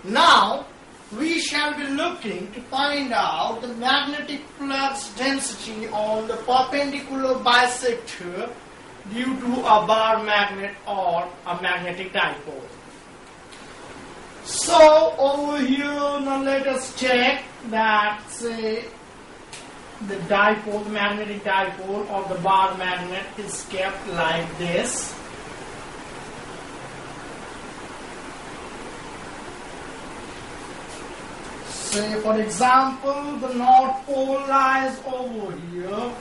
Now we shall be looking to find out the magnetic flux density on the perpendicular bisector due to a bar magnet or a magnetic dipole. So over here, now let us check that, say, the dipole, the magnetic dipole of the bar magnet is kept like this. Say for example, the North Pole lies over here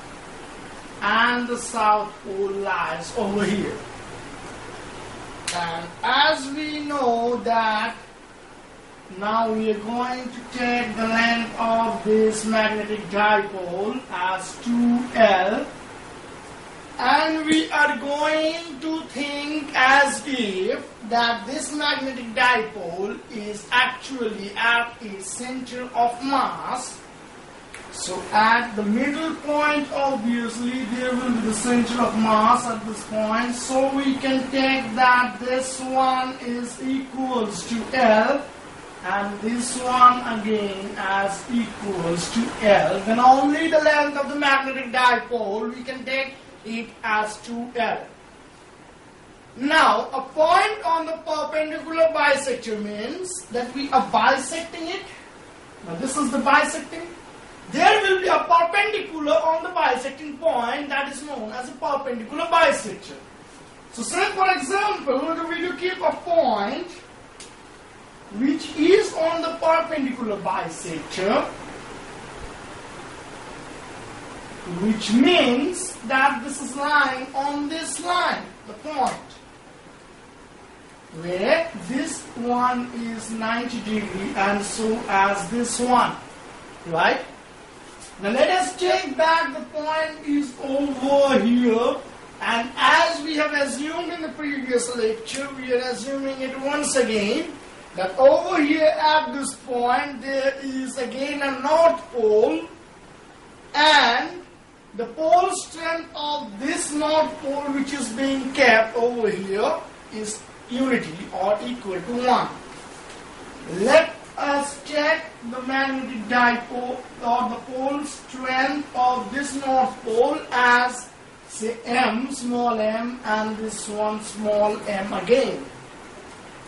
and the South Pole lies over here. And as we know that now we are going to take the length of this magnetic dipole as 2L, and we are going to think as if that this magnetic dipole is actually at a center of mass. So at the middle point, obviously there will be the center of mass at this point, so we can take that this one is equals to L and this one again as equals to L. Then only the length of the magnetic dipole we can take it as 2L. Now a point on the perpendicular bisector means that we are bisecting it. Now this is the bisecting. There will be a perpendicular on the bisecting point that is known as a perpendicular bisector. So say for example, we will keep a point which is on the perpendicular bisector, which means that this is lying on this line, the point, where this one is 90 degree and so as this one, right? Now let us take back the point is over here, and as we have assumed in the previous lecture, we are assuming it once again, that over here at this point there is again a North Pole, and the pole strength of this North Pole which is being kept over here is unity or equal to 1. Let us check the magnetic dipole or the pole strength of this North Pole as, say, M, small m, and this one small m again.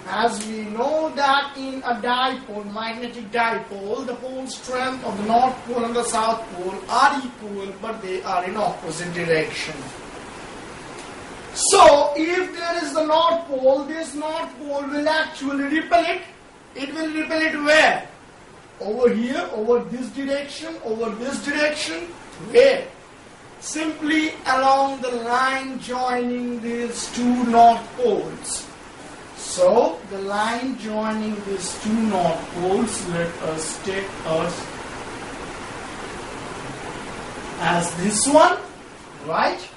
As we know that in a dipole, magnetic dipole, the pole strength of the North Pole and the South Pole are equal, but they are in opposite direction. So if there is the North Pole, this North Pole will actually repel it. It will repel it where? Over here, over this direction, where? Simply along the line joining these two North Poles. So the line joining these two North Poles, let us take us as this one, right?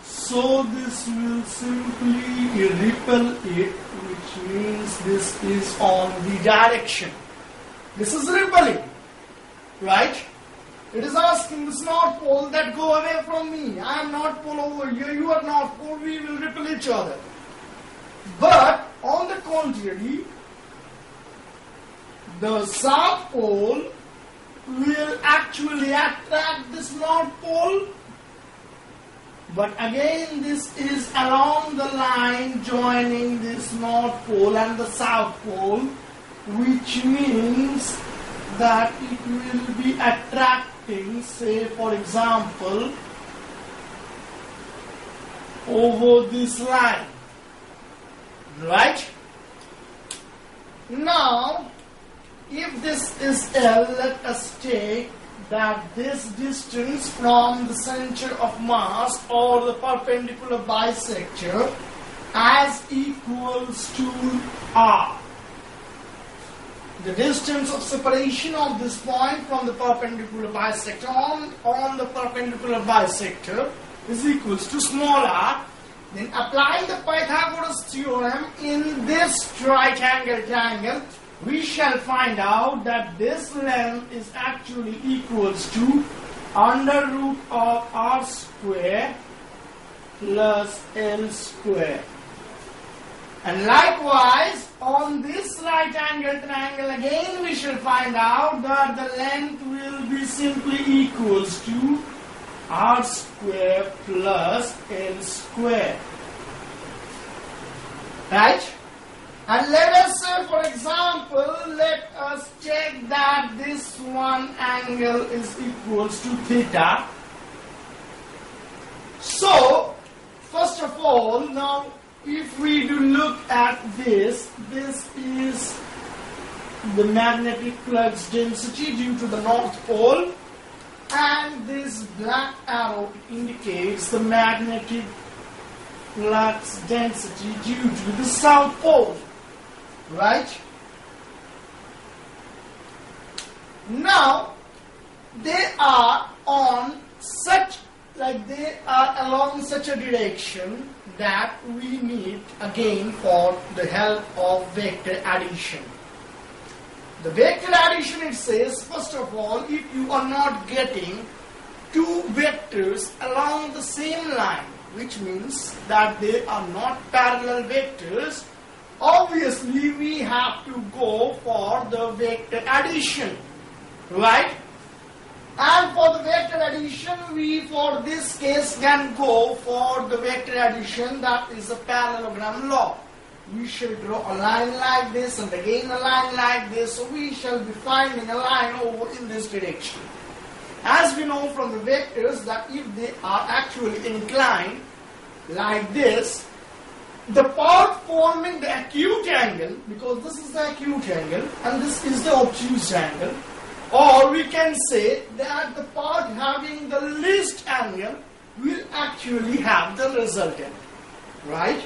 So this will simply repel it, which means this is on the direction. This is repelling, right? It is asking this North Pole that go away from me. I am North Pole over here, you are North Pole, we will repel each other. But on the contrary, the South Pole will actually attract this North Pole. But again, this is along the line joining this North Pole and the South Pole, which means that it will be attracting, say for example, over this line, right? Now, if this is L, let us take that this distance from the center of mass or the perpendicular bisector as equals to R. The distance of separation of this point from the perpendicular bisector on the perpendicular bisector is equals to small r. Then applying the Pythagoras theorem in this right-angled triangle, we shall find out that this length is actually equals to under root of r square plus L square. And likewise, on this right angle triangle again we shall find out that the length will be simply equals to r square plus l square. Right? And let us say, for example, let us check that this one angle is equals to theta. So, first of all, now if we do look at this, this is the magnetic flux density due to the North Pole, and this black arrow indicates the magnetic flux density due to the South Pole. Right? Now, they are on such, like they are along such a direction that we need again for the help of vector addition. The vector addition, it says, first of all, if you are not getting two vectors along the same line, which means that they are not parallel vectors, obviously we have to go for the vector addition, right? And for the vector addition, we for this case can go for the vector addition that is a parallelogram law. We shall draw a line like this and again a line like this, so we shall be finding a line over in this direction. As we know from the vectors that if they are actually inclined like this, the part forming the acute angle, because this is the acute angle and this is the obtuse angle, or we can say that the part having the least angle will actually have the resultant, right?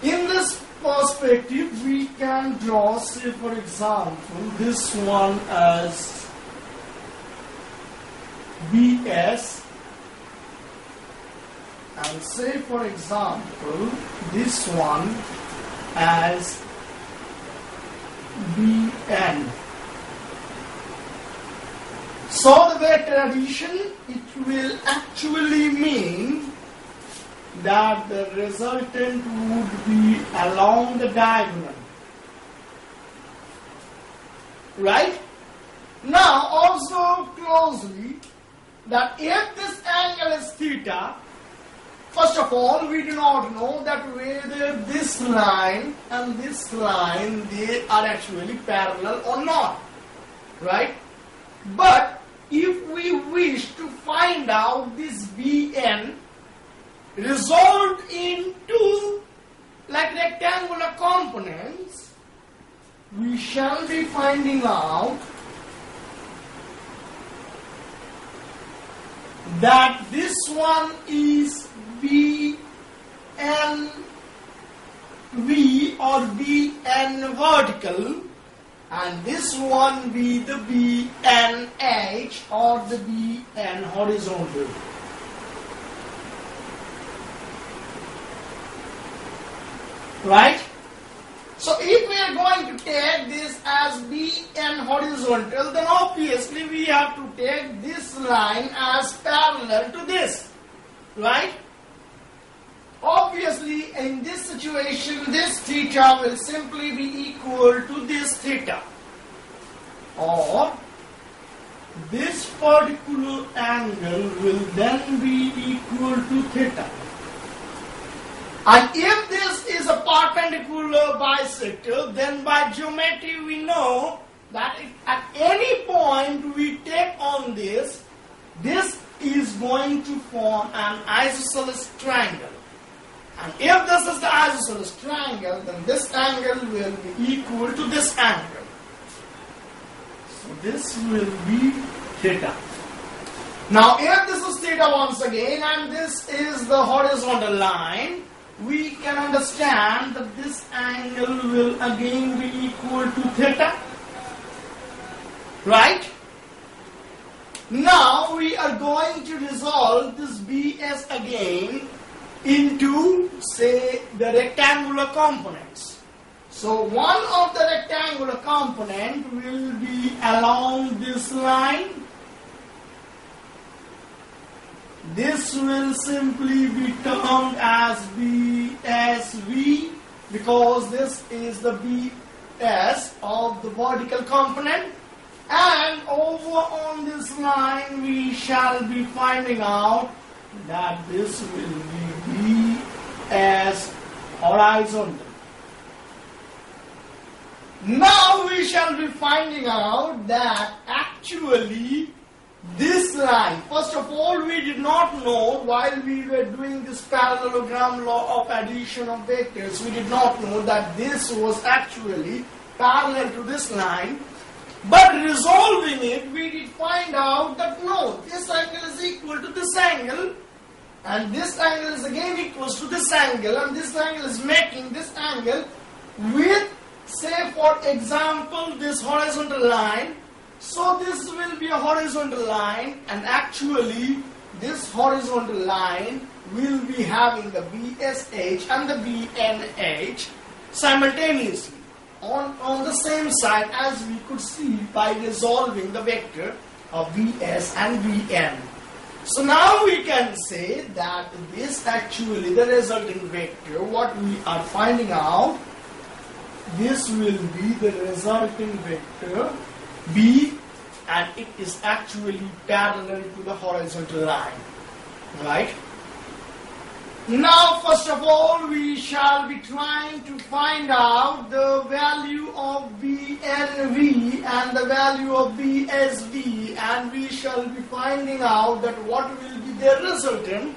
In this perspective, we can draw, say for example, this one as BS, and say for example, this one as BN. So the vector addition, it will actually mean that the resultant would be along the diagonal. Right? Now observe closely that if this angle is theta, first of all, we do not know that whether this line and this line, they are actually parallel or not. Right? But if we wish to find out this Bn resolved into like rectangular components, we shall be finding out that this one is BNV or BN vertical, and this one be the BNH or the BN horizontal. Right? So if we are going to take this as BN horizontal, then obviously we have to take this line as parallel to this. Right? Obviously, in this situation, this theta will simply be equal to this theta. Or, this particular angle will then be equal to theta. And if this is a perpendicular bisector, then by geometry we know that if at any point we take on this, this is going to form an isosceles triangle. And if this is the isosceles triangle, then this angle will be equal to this angle. So this will be theta. Now if this is theta once again and this is the horizontal line, we can understand that this angle will again be equal to theta. Right? Now we are going to resolve this BS again into, say, the rectangular components. So one of the rectangular component will be along this line. This will simply be termed as BN. BSV, because this is the BS of the vertical component, and over on this line we shall be finding out that this will be BS horizontal. Now we shall be finding out that actually this line, first of all, we did not know while we were doing this parallelogram law of addition of vectors, we did not know that this was actually parallel to this line. But resolving it, we did find out that no, this angle is equal to this angle, and this angle is again equal to this angle, and this angle is making this angle with, say for example, this horizontal line. So this will be a horizontal line, and actually this horizontal line will be having the BSH and the BNH simultaneously on the same side, as we could see by resolving the vector of BS and BN. So now we can say that this actually, the resulting vector, what we are finding out, this will be the resulting vector B, and it is actually parallel to the horizontal line, right? Now first of all we shall be trying to find out the value of BNV and the value of BSV, and we shall be finding out that what will be their resultant,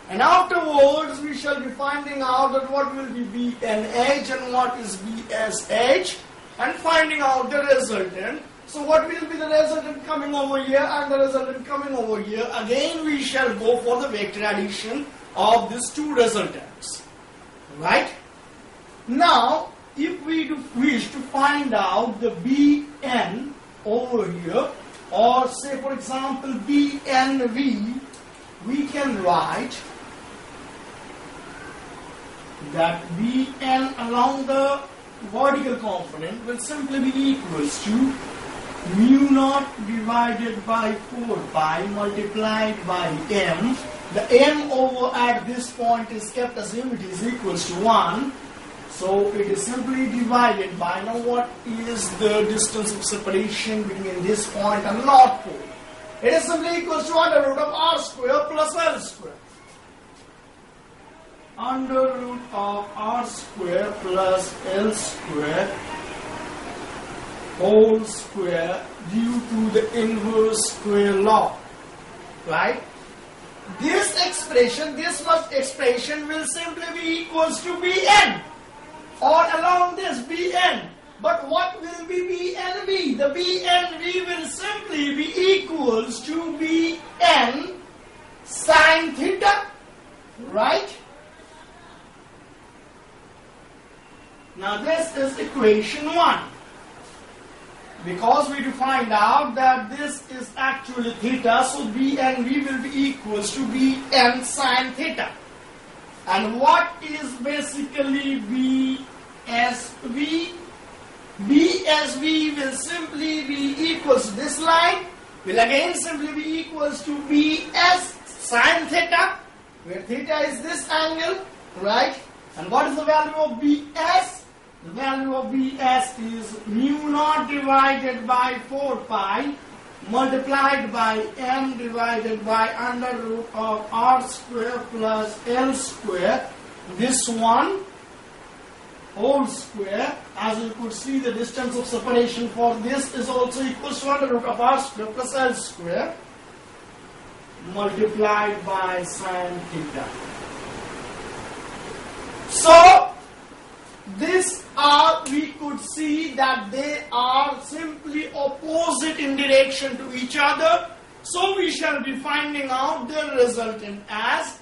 and afterwards we shall be finding out that what will be BNH and what is BSH, and finding out the resultant. So what will be the resultant coming over here and the resultant coming over here? Again we shall go for the vector addition of these two resultants, right? Now if we do wish to find out the BN over here, or say for example BNV, we can write that Bn along the vertical component will simply be equals to mu naught divided by 4 pi multiplied by m. The m over at this point is kept as unit is equals to 1. So it is simply divided by, now what is the distance of separation between this point and North Pole? It is simply equals to under root of r square plus l square. Under root of r square plus l square whole square due to the inverse square law, right? This expression, this first expression will simply be equals to Bn, or along this Bn. But what will be Bnv? The Bnv will simply be equals to Bn sine theta, right? Now this is equation 1. Because we do find out that this is actually theta, so Bnv will be equals to Bn sine theta. And what is basically BSV? BSV will simply be equals to this line, will again simply be equals to Bs sine theta, where theta is this angle, right? And what is the value of Bs? The value of Bs is mu naught divided by 4 pi multiplied by m divided by under root of r square plus l square. This one whole square, as you could see, the distance of separation for this is also equal to under root of r square plus l square multiplied by sine theta. So this are, we could see that they are simply opposite in direction to each other. So we shall be finding out their resultant as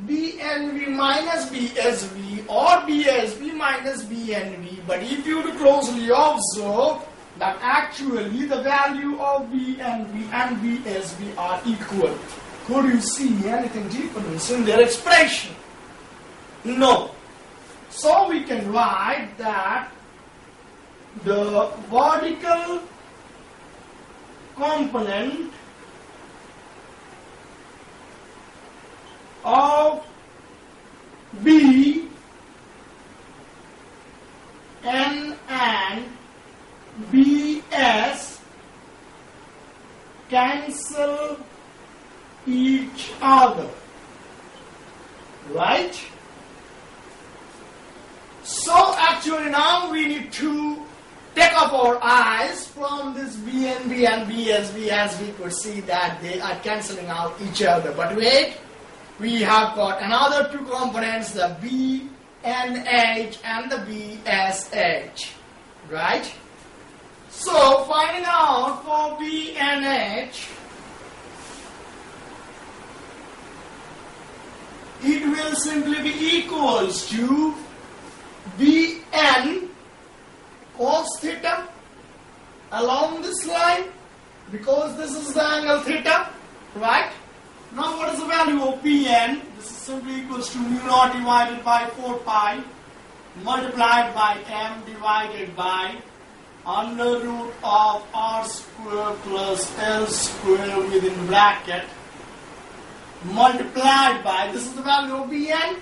BNV minus BSV or BSV minus BNV. But if you closely observe that actually the value of BNV and BSV are equal. Could you see anything different in their expression? No. So we can write that the vertical component of B N and BS cancel each other, right? So actually now we need to take up our eyes from this BNB and BSB, as we could see that they are cancelling out each other. But wait, we have got another two components, the BNH and the BSH, right? So finding out for BNH, it will simply be equals to Bn cos theta along this line, because this is the angle theta, right? Now what is the value of Pn? This is simply equals to mu naught divided by 4 pi multiplied by m divided by under root of r square plus l square within bracket multiplied by, this is the value of Bn,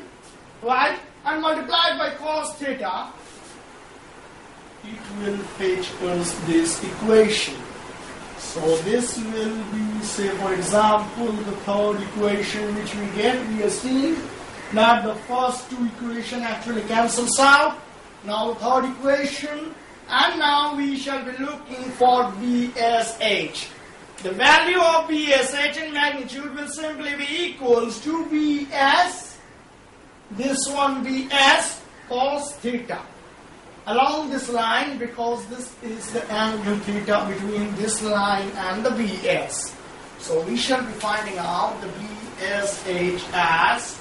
right? And multiplied by cos theta, it will fetch us this equation. So this will be, say for example, the third equation which we get. We are seeing that the first two equation actually cancels out. Now the third equation, and now we shall be looking for BSH. The value of BSH in magnitude will simply be equals to BS, this one BS cos theta along this line, because this is the angle theta between this line and the BS. So we shall be finding out the BSH as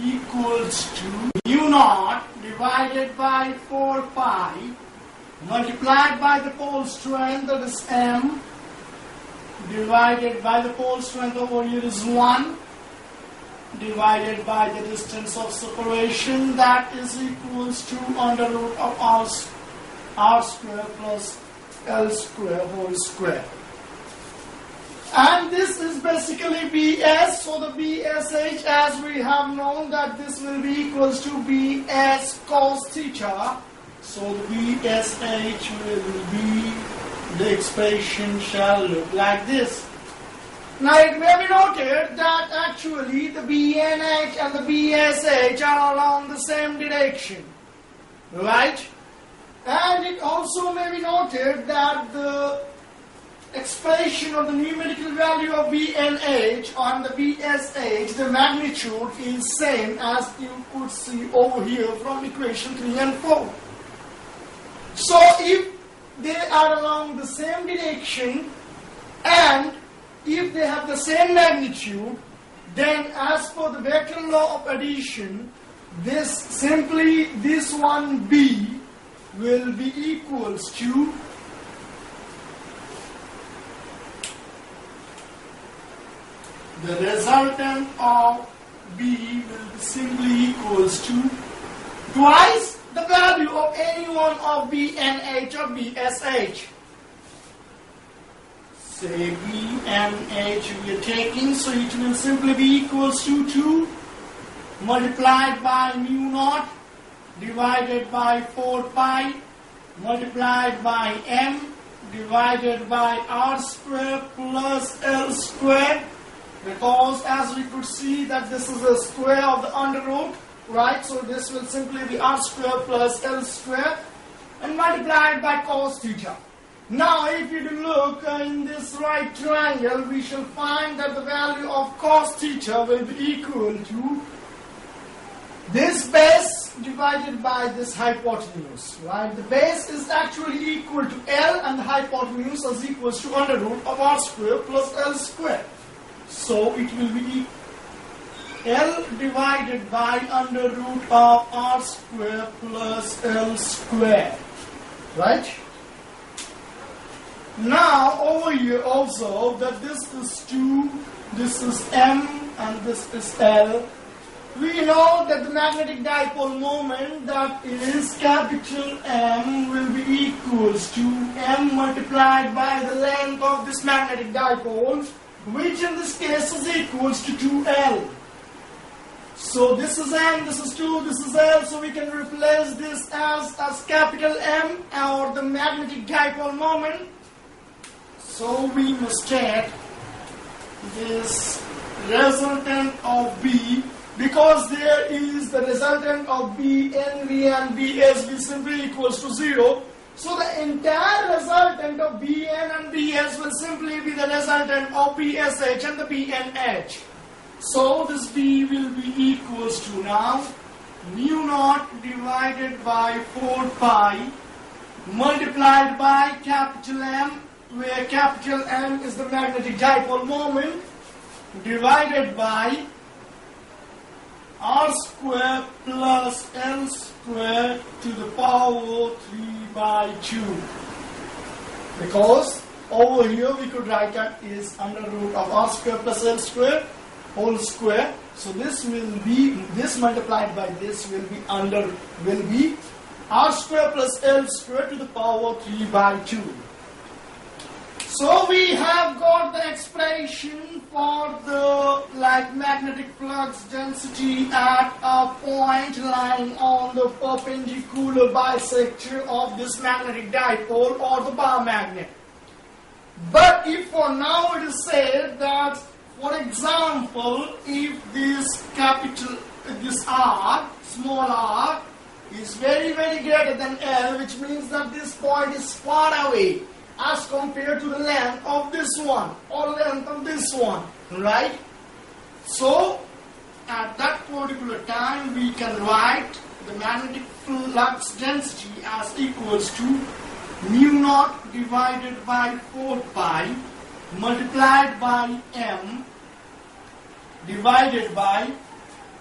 equals to mu naught divided by 4 pi multiplied by the pole strength, that is m, divided by the pole strength over here is 1, divided by the distance of separation, that is equals to under root of r square plus l square whole square. And this is basically BS, so the BSH, as we have known that this will be equals to BS cos theta. So the BSH will be, the expression shall look like this. Now it may be noted that actually the BNH and the BSH are along the same direction, right? And it also may be noted that the expression of the numerical value of BNH on the BSH, the magnitude is same as you could see over here from equation 3 and 4. So if they are along the same direction and if they have the same magnitude, then as per the vector law of addition, this one B will be equals to the resultant of B will be simply equals to twice the value of any one of BNH or BSH. Say BNH we are taking, so it will simply be equals to 2 multiplied by mu naught divided by 4 pi multiplied by m divided by r square plus l square, because as we could see that this is the square of the under root, right? So this will simply be r square plus l square and multiplied by cos theta. Now if you look in this right triangle, we shall find that the value of cos theta will be equal to this base divided by this hypotenuse, right? The base is actually equal to L and the hypotenuse is equals to under root of r square plus L square. So it will be L divided by under root of r square plus L square, right? Now over here also that this is 2, this is m and this is L. We know that the magnetic dipole moment, that is capital M, will be equals to m multiplied by the length of this magnetic dipole, which in this case is equals to 2L. So this is M, this is 2, this is L, so we can replace this as capital M, or the magnetic dipole moment. So we must take this resultant of B, because there is the resultant of B, NV and BSB simply equals to 0. So the entire resultant of BN and BS will simply be the resultant of BSH and the BNH. So this B will be equals to now mu naught divided by 4 pi multiplied by capital M, where capital M is the magnetic dipole moment, divided by R square plus L square to the power 3 by 2. Because over here we could write that is under root of R square plus L square whole square. So this will be, this multiplied by this will be R square plus L square to the power 3 by 2. So we have got the expression for the magnetic flux density at a point lying on the perpendicular bisector of this magnetic dipole or the bar magnet. But if for now it is said that, for example, if this R, small r, is very greater than L, which means that this point is far away as compared to the length of this one or length of this one, right? So at that particular time we can write the magnetic flux density as equals to mu naught divided by 4 pi multiplied by M divided by,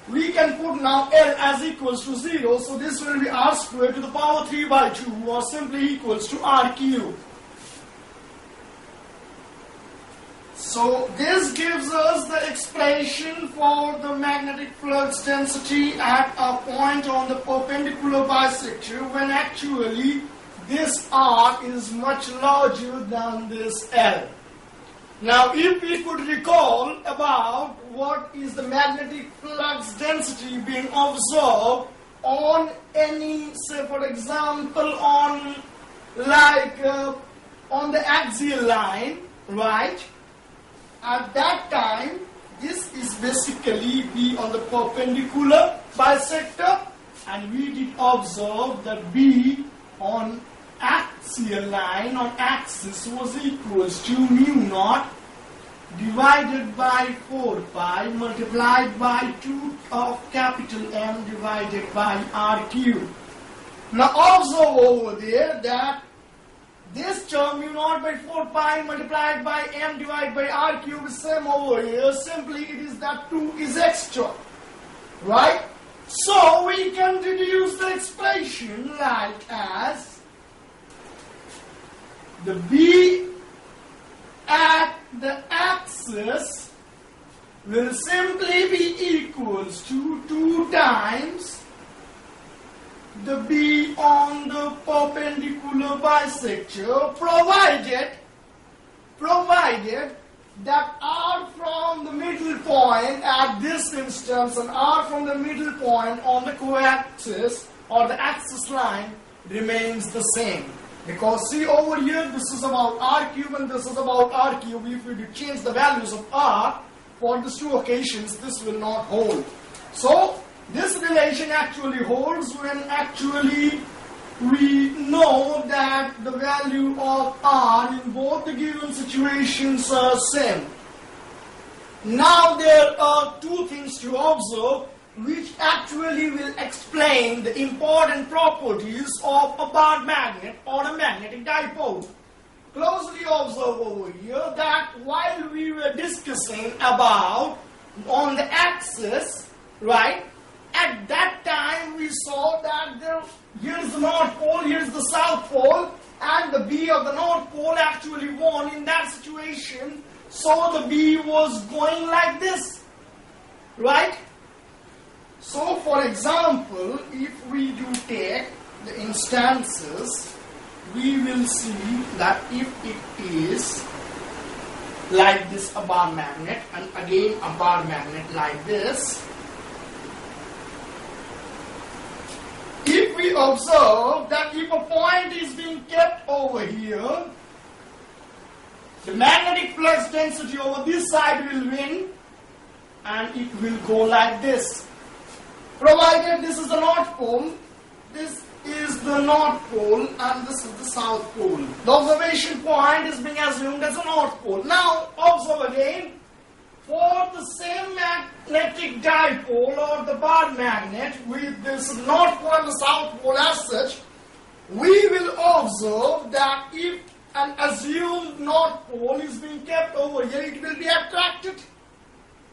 we can put now L as equals to 0, so this will be R square to the power 3 by 2, or simply equals to R cube. So this gives us the expression for the magnetic flux density at a point on the perpendicular bisector, when actually this R is much larger than this L. Now if we could recall about what is the magnetic flux density being observed on any, say for example on the axial line, right? At that time, this is basically B on the perpendicular bisector, and we did observe that B on axial line, on axis, was equals to mu naught divided by 4 pi multiplied by 2 of capital M divided by R cube. Now observe over there that this term mu naught by 4 pi multiplied by M divided by R cube is same over here. Simply it is that 2 is extra, right? So we can deduce the expression like as the B at the axis will simply be equals to 2 times the B on the perpendicular bisector, provided that R from the middle point at this instance and R from the middle point on the coaxis or the axis line remains the same. Because see over here, this is about R cube and this is about R cube. If we change the values of R for these two occasions, this will not hold. So this relation actually holds when actually we know that the value of R in both the given situations are same. Now there are two things to observe which actually will explain the important properties of a bar magnet or a magnetic dipole. Closely observe over here that while we were discussing about on the axis, right, at that time we saw that here is the North Pole, here is the South Pole, and the B of the North Pole actually won in that situation. So the B was going like this, right? So for example, if we do take the instances, we will see that if it is like this a bar magnet, and again a bar magnet like this, we observe that if a point is being kept over here, the magnetic flux density over this side will win and it will go like this. Provided this is the North Pole, this is the North Pole and this is the South Pole. The observation point is being assumed as the North Pole. Now observe again, for the same magnetic dipole or the bar magnet with this North Pole and the South Pole as such, we will observe that if an assumed North Pole is being kept over here, it will be attracted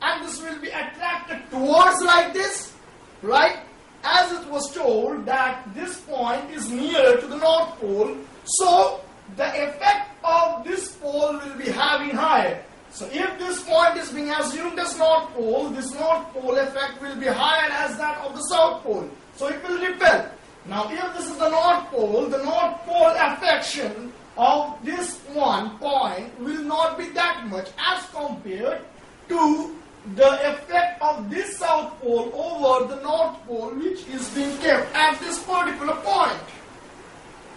and this will be attracted towards like this, right? As it was told that this point is nearer to the North Pole, so the effect of this pole will be having higher. So if this point is being assumed as North Pole, this North Pole effect will be higher as that of the South Pole. So it will repel. Now if this is the North Pole affection of this one point will not be that much as compared to the effect of this South Pole over the North Pole, which is being kept at this particular point,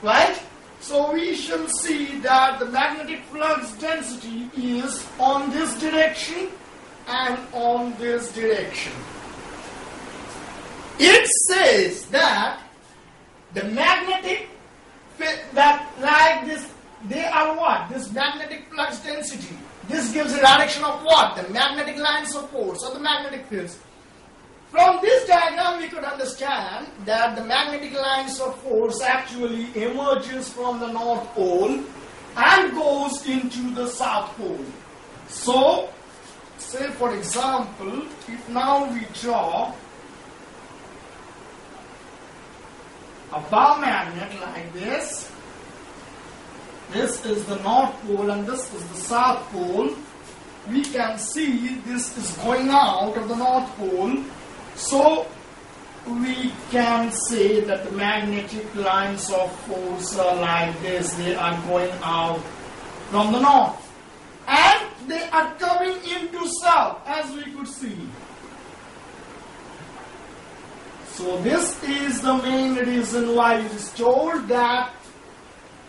right? So we shall see that the magnetic flux density is on this direction and on this direction. It says that the magnetic, that like this, they are what? This magnetic flux density. This gives a direction of what? The magnetic lines of force or the magnetic fields. From this diagram we could understand that the magnetic lines of force actually emerges from the North Pole and goes into the South Pole. So, say for example, if now we draw a bar magnet like this, this is the North Pole and this is the South Pole. We can see this is going out of the North Pole. So we can say that the magnetic lines of force are like this. They are going out from the north. And they are coming into south, as we could see. So this is the main reason why it is told that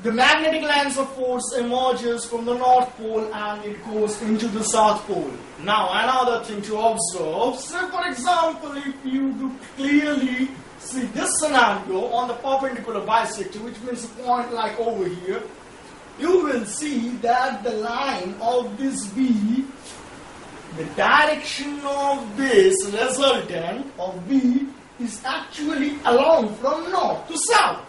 the magnetic lines of force emerges from the North Pole and it goes into the South Pole. Now another thing to observe, say for example, if you do clearly see this scenario on the perpendicular bisector, which means a point like over here, you will see that the line of this B, the direction of this resultant of B is actually along from north to south.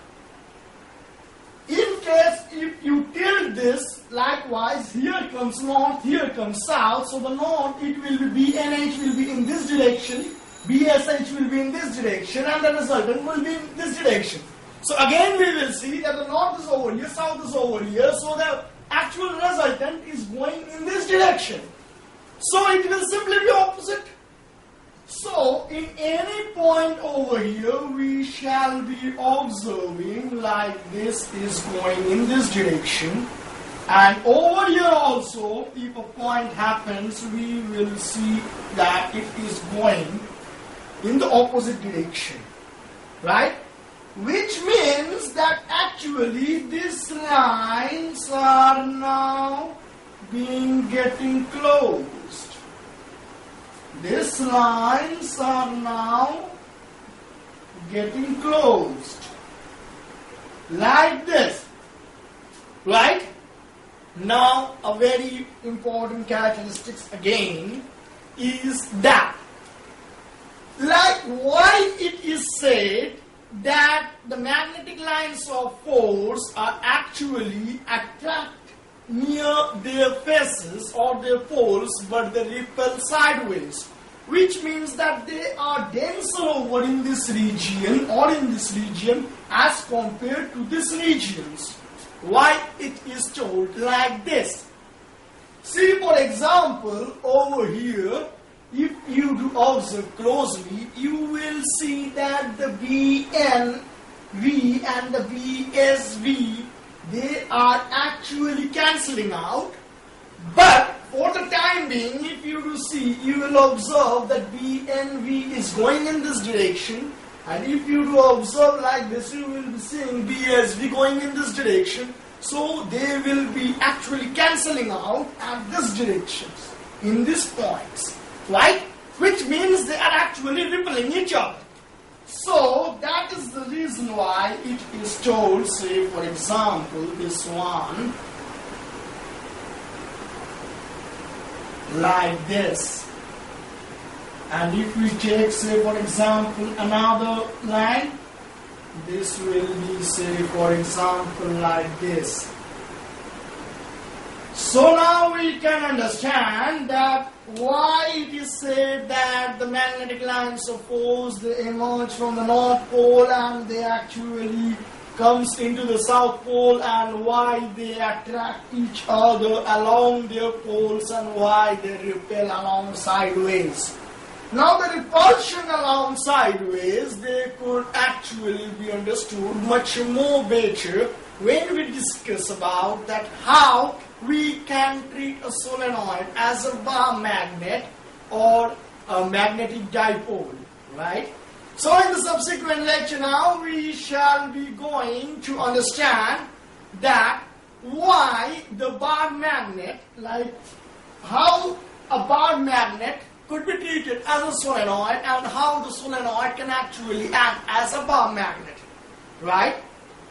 In case if you tilt this, likewise, here comes north, here comes south, so the north, it will be BNH will be in this direction, BSH will be in this direction, and the resultant will be in this direction. So again we will see that the north is over here, south is over here, so the actual resultant is going in this direction. So it will simply be opposite. So, in any point over here, we shall be observing like this is going in this direction. And over here also, if a point happens, we will see that it is going in the opposite direction. Right? Which means that actually these lines are now getting closed. These lines are now getting closed like this, right? Now a very important characteristics again is that, like why it is said that the magnetic lines of force are actually attract near their faces or their poles, but they repel sideways, which means that they are denser over in this region or in this region as compared to these regions. Why it is told like this? See for example over here, if you do observe closely, you will see that the BNV and the BSV, they are actually cancelling out, but for the time being, if you do see, you will observe that BNV is going in this direction And if you do observe like this, you will be seeing BSV going in this direction. So they will be actually cancelling out at this direction, in these points, right? Which means they are actually repelling each other. So that is the reason why it is told, say for example, this one, like this. And if we take, say for example, another line, this will be, say for example, like this. So now we can understand that why it is said that the magnetic lines of force, they emerge from the North Pole and they actually comes into the South Pole, and why they attract each other along their poles and why they repel along sideways. Now the repulsion along sideways, they could actually be understood much more better when we discuss about that how we can treat a solenoid as a bar magnet or a magnetic dipole, right? So in the subsequent lecture now, we shall be going to understand that why the bar magnet, like how a bar magnet could be treated as a solenoid and how the solenoid can actually act as a bar magnet, right?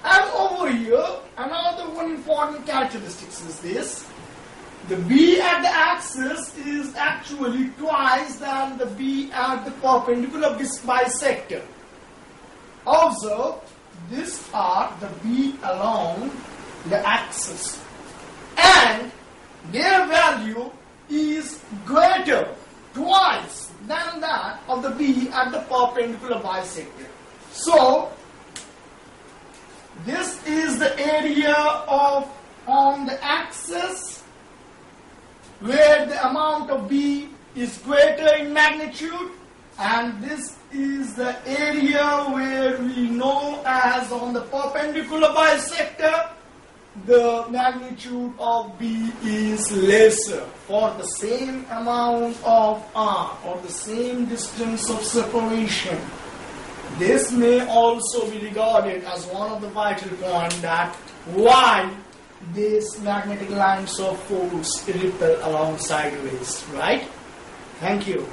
And over here, another one important characteristic is this. The B at the axis is actually twice than the B at the perpendicular bisector. Observe, these are the B along the axis. And their value is greater, twice than that of the B at the perpendicular bisector. So, this is the area of on the axis where the amount of B is greater in magnitude, and this is the area where we know as on the perpendicular bisector the magnitude of B is lesser for the same amount of R or the same distance of separation. This may also be regarded as one of the vital points that why these magnetic lines of force repel along sideways, right? Thank you.